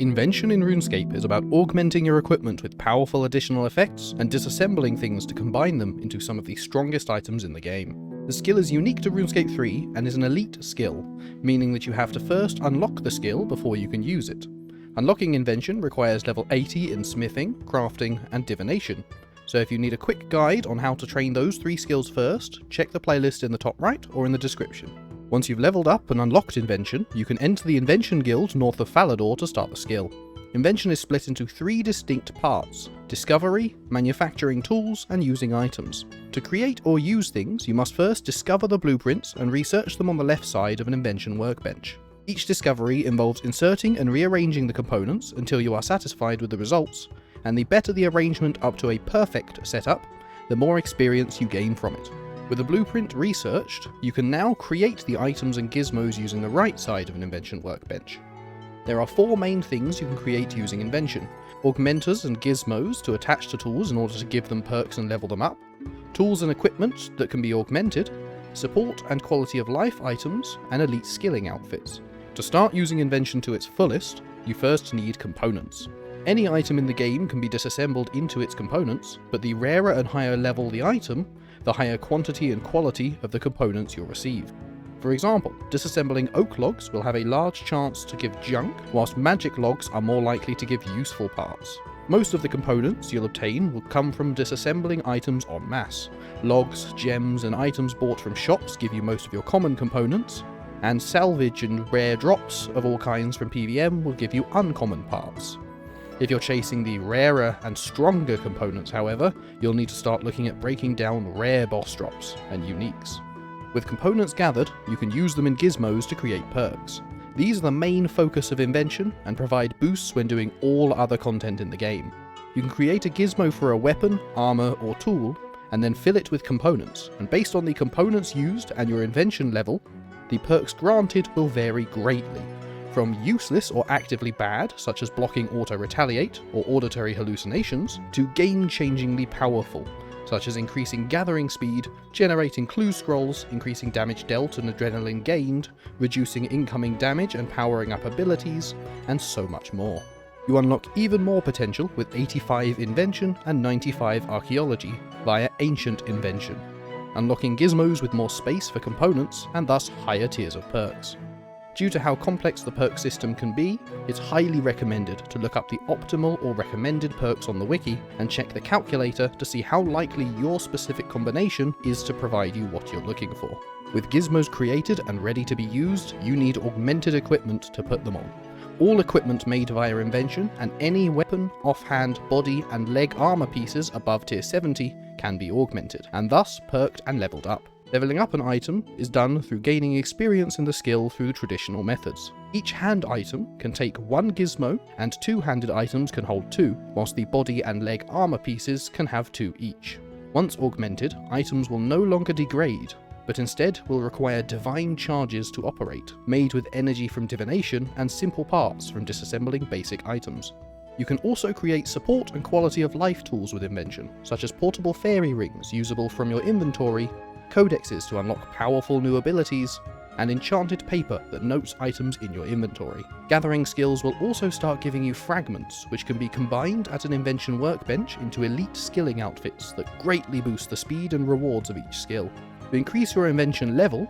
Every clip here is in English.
Invention in RuneScape is about augmenting your equipment with powerful additional effects and disassembling things to combine them into some of the strongest items in the game. The skill is unique to RuneScape 3 and is an elite skill, meaning that you have to first unlock the skill before you can use it. Unlocking Invention requires level 80 in smithing, crafting, and divination, so if you need a quick guide on how to train those 3 skills first, check the playlist in the top right or in the description. Once you've leveled up and unlocked Invention, you can enter the Invention Guild north of Falador to start the skill. Invention is split into 3 distinct parts: discovery, manufacturing tools, and using items. To create or use things, you must first discover the blueprints and research them on the left side of an Invention workbench. Each discovery involves inserting and rearranging the components until you are satisfied with the results, and the better the arrangement up to a perfect setup, the more experience you gain from it. With a blueprint researched, you can now create the items and gizmos using the right side of an Invention workbench. There are 4 main things you can create using Invention: augmenters and gizmos to attach to tools in order to give them perks and level them up, tools and equipment that can be augmented, support and quality of life items, and elite skilling outfits. To start using Invention to its fullest, you first need components. Any item in the game can be disassembled into its components, but the rarer and higher level the item, the higher quantity and quality of the components you'll receive. For example, disassembling oak logs will have a large chance to give junk, whilst magic logs are more likely to give useful parts. Most of the components you'll obtain will come from disassembling items en masse. Logs, gems, and items bought from shops give you most of your common components, and salvage and rare drops of all kinds from PVM will give you uncommon parts. If you're chasing the rarer and stronger components, however, you'll need to start looking at breaking down rare boss drops and uniques. With components gathered, you can use them in gizmos to create perks. These are the main focus of Invention and provide boosts when doing all other content in the game. You can create a gizmo for a weapon, armor, or tool, and then fill it with components, and based on the components used and your Invention level, the perks granted will vary greatly. From useless or actively bad, such as blocking auto-retaliate or auditory hallucinations, to game-changingly powerful, such as increasing gathering speed, generating clue scrolls, increasing damage dealt and adrenaline gained, reducing incoming damage and powering up abilities, and so much more. You unlock even more potential with 85 Invention and 95 Archaeology via Ancient Invention, unlocking gizmos with more space for components and thus higher tiers of perks. Due to how complex the perk system can be, it's highly recommended to look up the optimal or recommended perks on the wiki and check the calculator to see how likely your specific combination is to provide you what you're looking for. With gizmos created and ready to be used, you need augmented equipment to put them on. All equipment made via Invention and any weapon, offhand, body and leg armor pieces above tier 70 can be augmented, and thus perked and leveled up. Leveling up an item is done through gaining experience in the skill through the traditional methods. Each hand item can take 1 gizmo, and 2-handed items can hold 2, whilst the body and leg armor pieces can have 2 each. Once augmented, items will no longer degrade, but instead will require divine charges to operate, made with energy from divination and simple parts from disassembling basic items. You can also create support and quality of life tools with Invention, such as portable fairy rings usable from your inventory, codexes to unlock powerful new abilities, and enchanted paper that notes items in your inventory. Gathering skills will also start giving you fragments, which can be combined at an Invention workbench into elite skilling outfits that greatly boost the speed and rewards of each skill. To increase your Invention level,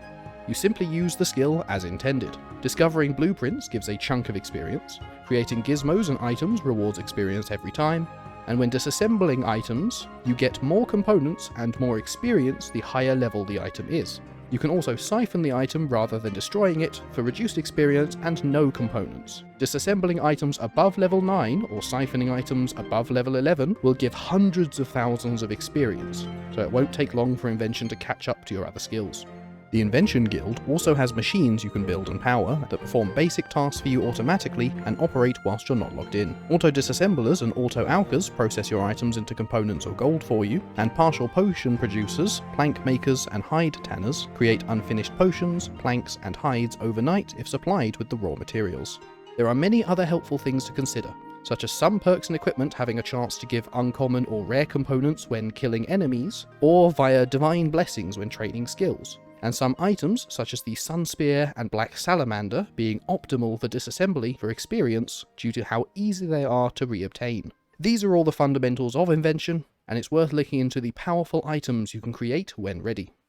you simply use the skill as intended. Discovering blueprints gives a chunk of experience, creating gizmos and items rewards experience every time, and when disassembling items, you get more components and more experience the higher level the item is. You can also siphon the item rather than destroying it for reduced experience and no components. Disassembling items above level 9 or siphoning items above level 11 will give hundreds of thousands of experience, so it won't take long for Invention to catch up to your other skills. The Invention Guild also has machines you can build and power that perform basic tasks for you automatically and operate whilst you're not logged in. Auto-disassemblers and auto-alkers process your items into components or gold for you, and partial potion producers, plank makers, and hide tanners create unfinished potions, planks, and hides overnight if supplied with the raw materials. There are many other helpful things to consider, such as some perks and equipment having a chance to give uncommon or rare components when killing enemies, or via divine blessings when training skills. and some items such as the Sun Spear and Black Salamander being optimal for disassembly for experience due to how easy they are to re-obtain. These are all the fundamentals of Invention, and it's worth looking into the powerful items you can create when ready.